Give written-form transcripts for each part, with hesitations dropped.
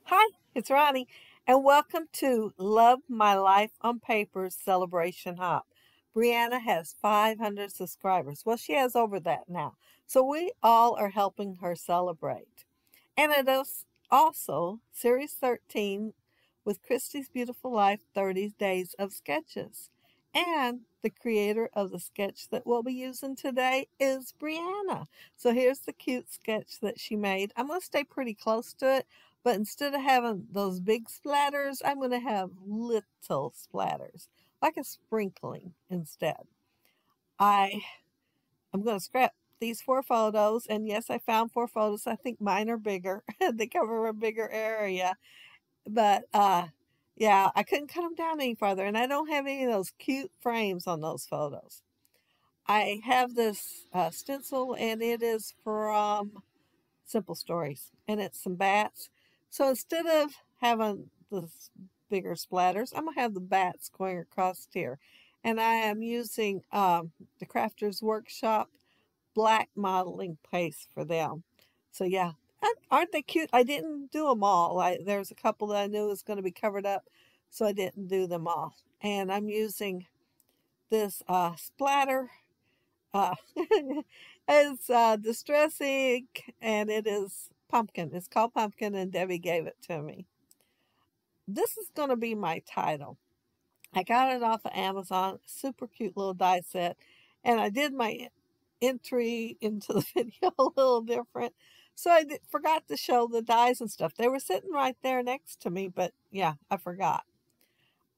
Hi, it's Ronnie, and welcome to Love My Life on Paper's Celebration Hop. Briana has 500 subscribers. Well, she has over that now. So we all are helping her celebrate. And it is also Series 13 with Christy's Beautiful Life 30 Days of Sketches. And the creator of the sketch that we'll be using today is Briana. So here's the cute sketch that she made. I'm going to stay pretty close to it, but instead of having those big splatters, I'm going to have little splatters, like a sprinkling instead. I am going to scrap these 4 photos, and yes, I found 4 photos. I think mine are bigger. They cover a bigger area, but yeah, I couldn't cut them down any farther, and I don't have any of those cute frames on those photos. I have this stencil, and it is from Simple Stories, and it's some bats. So instead of having the bigger splatters, I'm gonna have the bats going across here, and I am using the Crafter's Workshop black modeling paste for them. So yeah, aren't they cute? I didn't do them all. There's a couple that I knew was going to be covered up, so I didn't do them all. And I'm using this splatter. Uh, it's Distress Ink, and it is pumpkin. It's called Pumpkin, and Debbie gave it to me. This is going to be my title. I got it off of Amazon. Super cute little die set. And I did my entry into the video a little different. So forgot to show the dies and stuff. They were sitting right there next to me, but yeah, I forgot.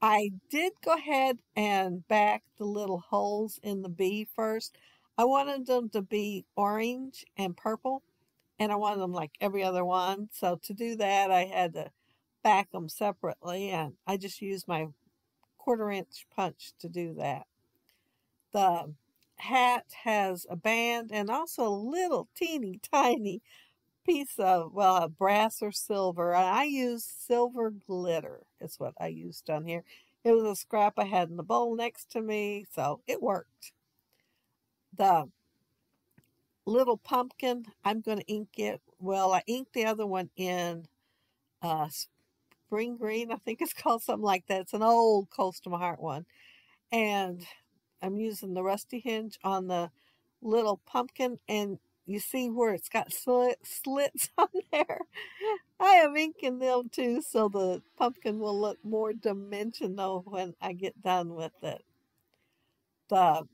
I did go ahead and back the little holes in the bee first. I wanted them to be orange and purple, and I wanted them like every other one. So to do that, I had to back them separately, and I just used my 1/4 inch punch to do that. The hat has a band and also a little teeny tiny piece of, well, brass or silver. I used silver glitter, is what I used on here. It was a scrap I had in the bowl next to me, so it worked. The little pumpkin, I'm going to ink it. Well, I inked the other one in spring green, I think it's called, something like that. It's an old Close to My Heart one. And I'm using the rusty hinge on the little pumpkin, and you see where it's got slits on there. I am inking them too, so the pumpkin will look more dimensional when I get done with it. The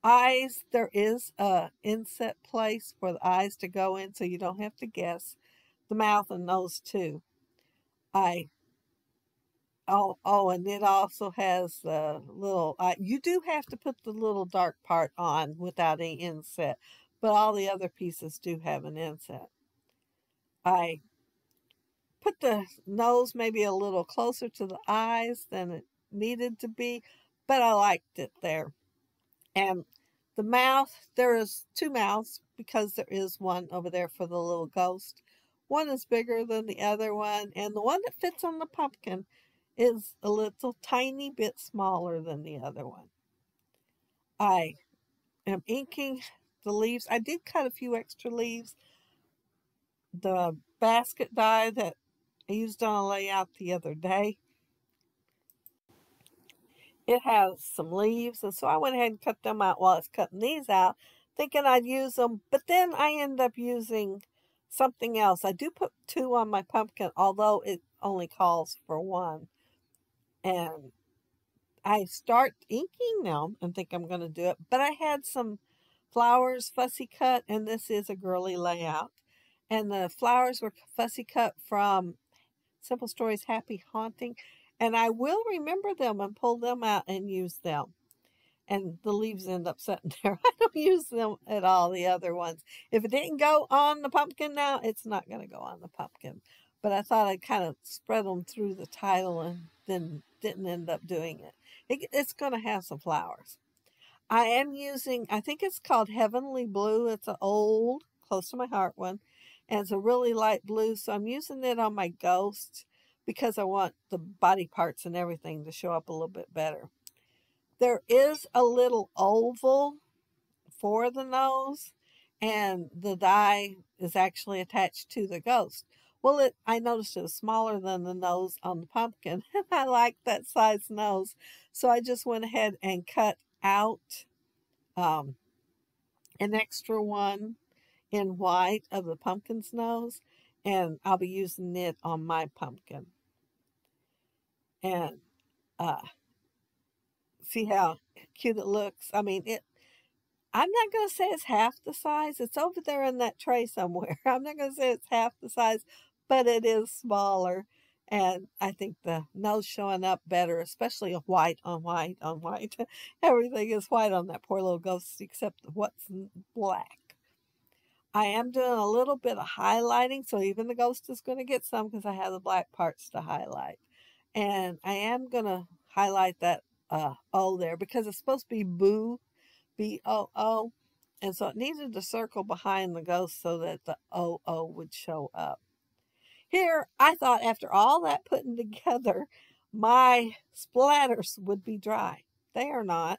eyes, there is a inset place for the eyes to go in, so you don't have to guess. The mouth and nose too. I and it also has a little, you do have to put the little dark part on without any inset, but all the other pieces do have an inset. I put the nose maybe a little closer to the eyes than it needed to be, but I liked it there. And the mouth, there is 2 mouths because there is one over there for the little ghost. One is bigger than the other one, and the one that fits on the pumpkin is a little tiny bit smaller than the other one. I am inking the leaves. I did cut a few extra leaves. The basket die that I used on a layout the other day, it has some leaves, and so I went ahead and cut them out while I was cutting these out, thinking I'd use them, but then I end up using something else. I do put 2 on my pumpkin, although it only calls for 1. And I start inking them and think I'm going to do it, but I had some flowers fussy cut, and this is a girly layout. And the flowers were fussy cut from Simple Stories Happy Haunting, and I will remember them and pull them out and use them. And the leaves end up sitting there. I don't use them at all, the other ones. If it didn't go on the pumpkin now, it's not going to go on the pumpkin. But I thought I'd kind of spread them through the title and then didn't end up doing it. It's going to have some flowers. I am using, I think it's called Heavenly Blue. It's an old, Close to My Heart one. And it's a really light blue. So I'm using it on my ghost because I want the body parts and everything to show up a little bit better. There is a little oval for the nose, and the die is actually attached to the ghost. Well, I noticed it was smaller than the nose on the pumpkin, and I like that size nose. So I just went ahead and cut out um, an extra one in white of the pumpkin's nose, and I'll be using it on my pumpkin. And uh, see how cute it looks? I mean, I'm not going to say it's half the size. It's over there in that tray somewhere. I'm not going to say it's half the size, but it is smaller. And I think the nose showing up better, especially a white on white on white. Everything is white on that poor little ghost except what's black. I am doing a little bit of highlighting, so even the ghost is going to get some because I have the black parts to highlight. And I am going to highlight that O there because it's supposed to be boo, B-O-O. And so it needed to circle behind the ghost so that the O-O would show up. Here, I thought after all that putting together, my splatters would be dry. They are not.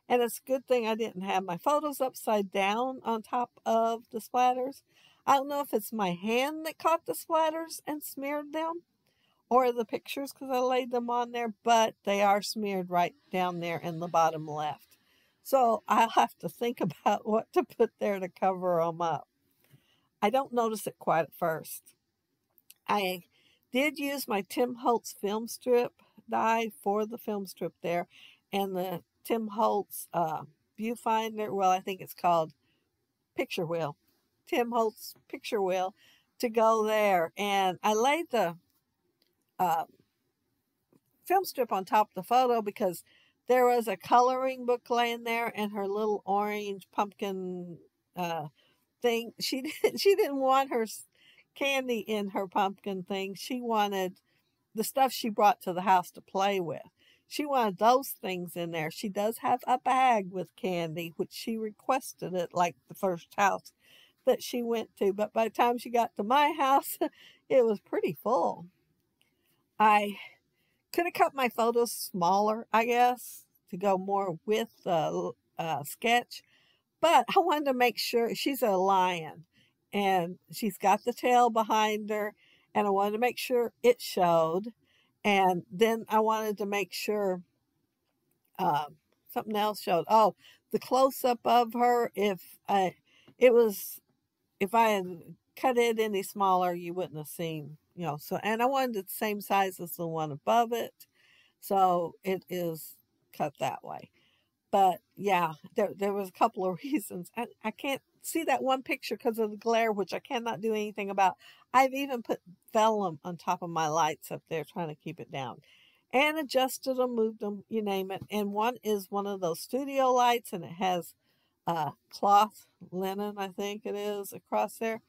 And it's a good thing I didn't have my photos upside down on top of the splatters. I don't know if it's my hand that caught the splatters and smeared them or the pictures because I laid them on there, but they are smeared right down there in the bottom left. So I'll have to think about what to put there to cover them up. I don't notice it quite at first. I did use my Tim Holtz film strip die for the film strip there, and the Tim Holtz viewfinder, well, I think it's called picture wheel, Tim Holtz picture wheel to go there. And I laid the film strip on top of the photo because there was a coloring book laying there and her little orange pumpkin thing. She didn't want her candy in her pumpkin thing. She wanted the stuff she brought to the house to play with. She wanted those things in there. She does have a bag with candy, which she requested it like the first house that she went to. But by the time she got to my house, it was pretty full. I could have cut my photos smaller, I guess, to go more with the sketch. But I wanted to make sure she's a lion and she's got the tail behind her. And I wanted to make sure it showed. And then I wanted to make sure something else showed. Oh, the close up of her. If I had cut it any smaller, you wouldn't have seen. So and I wanted it the same size as the one above it, so it is cut that way. But yeah, there was a couple of reasons. I can't see that one picture because of the glare, which I cannot do anything about. I've even put vellum on top of my lights up there trying to keep it down. And adjusted them, moved them, you name it. And one is one of those studio lights, and it has cloth linen, I think it is, across there.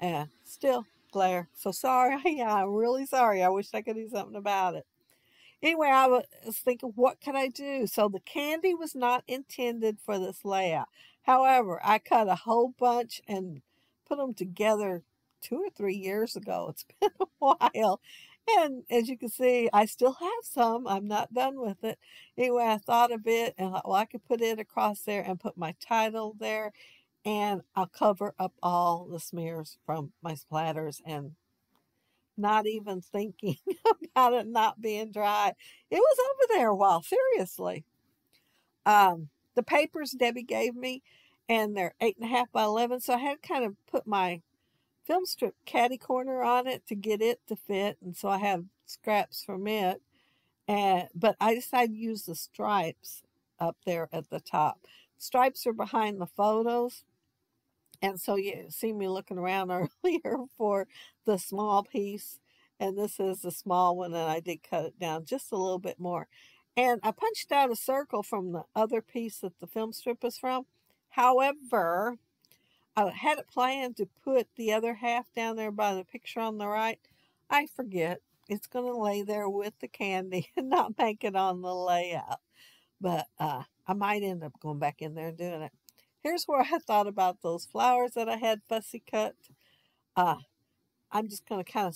And still glare. So sorry. Yeah, I'm really sorry. I wish I could do something about it. Anyway, I was thinking, what could I do? So the candy was not intended for this layout. However, I cut a whole bunch and put them together 2 or 3 years ago. It's been a while. And as you can see, I still have some. I'm not done with it. Anyway, I thought of it and thought, well, I could put it across there and put my title there. And I'll cover up all the smears from my splatters and not even thinking about it not being dry. It was over there a while, seriously. The papers Debbie gave me, and they're 8.5 by 11, so I had to kind of put my film strip caddy corner on it to get it to fit, and so I have scraps from it. But I decided to use the stripes up there at the top. Stripes are behind the photos. And so you see me looking around earlier for the small piece. And this is the small one, and I did cut it down just a little bit more. And I punched out a circle from the other piece that the film strip is from. However, I had it planned to put the other half down there by the picture on the right. I forget. It's going to lay there with the candy and not make it on the layout. But I might end up going back in there and doing it. Here's where I thought about those flowers that I had fussy cut. I'm just going to kind of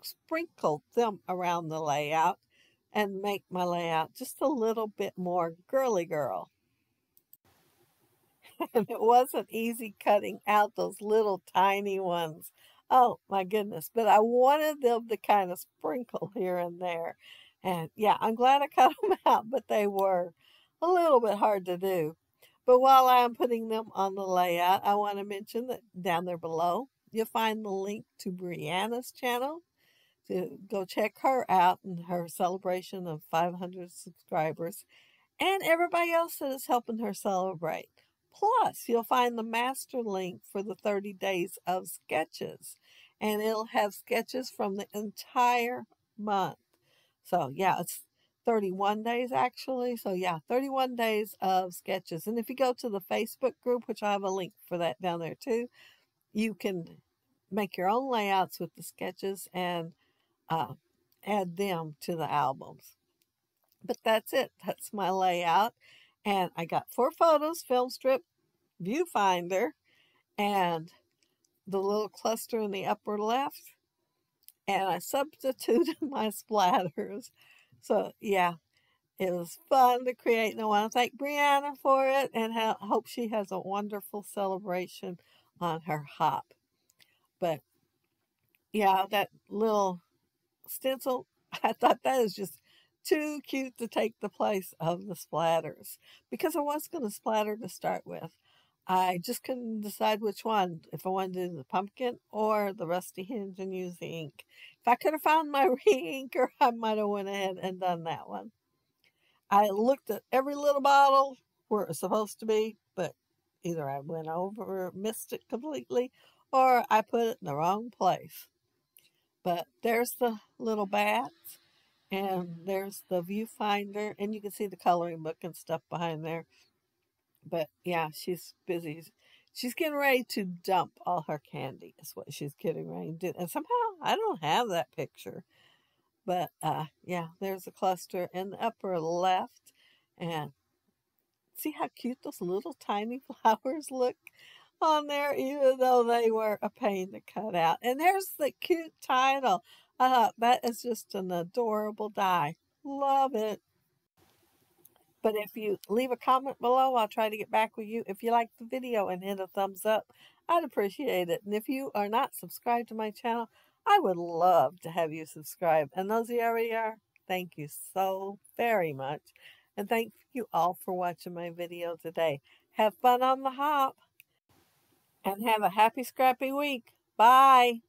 sprinkle them around the layout and make my layout just a little bit more girly girl. And it wasn't easy cutting out those little tiny ones. Oh my goodness. But I wanted them to kind of sprinkle here and there. And yeah, I'm glad I cut them out, but they were a little bit hard to do. But while I'm putting them on the layout, I want to mention that down there below, you'll find the link to Briana's channel to go check her out and her celebration of 500 subscribers and everybody else that is helping her celebrate. Plus, you'll find the master link for the 30 days of sketches, and it'll have sketches from the entire month. So, yeah, it's 31 days actually. So, yeah, 31 days of sketches. And if you go to the Facebook group, which I have a link for that down there too, you can make your own layouts with the sketches and add them to the albums. But that's it. That's my layout. And I got 4 photos, film strip, viewfinder, and the little cluster in the upper left. And I substituted my splatters. So, yeah, it was fun to create. And I want to thank Briana for it and hope she has a wonderful celebration on her hop. But, yeah, that little stencil, I thought that is just too cute to take the place of the splatters because I was going to splatter to start with. I just couldn't decide which one, if I wanted to do the pumpkin or the rusty hinge and use the ink. If I could have found my re-inker, I might have went ahead and done that one. I looked at every little bottle where it was supposed to be, but either I went over or missed it completely, or I put it in the wrong place. But there's the little bats, and there's the viewfinder, and you can see the coloring book and stuff behind there. But yeah, she's busy. She's getting ready to dump all her candy, is what she's getting ready to do. And somehow I don't have that picture. But yeah, there's a cluster in the upper left. And see how cute those little tiny flowers look on there, even though they were a pain to cut out. And there's the cute title. I thought that is just an adorable die. Love it. But if you leave a comment below, I'll try to get back with you. If you like the video and hit a thumbs up, I'd appreciate it. And if you are not subscribed to my channel, I would love to have you subscribe. And those of you already are, thank you so very much. And thank you all for watching my video today. Have fun on the hop and have a happy scrappy week. Bye.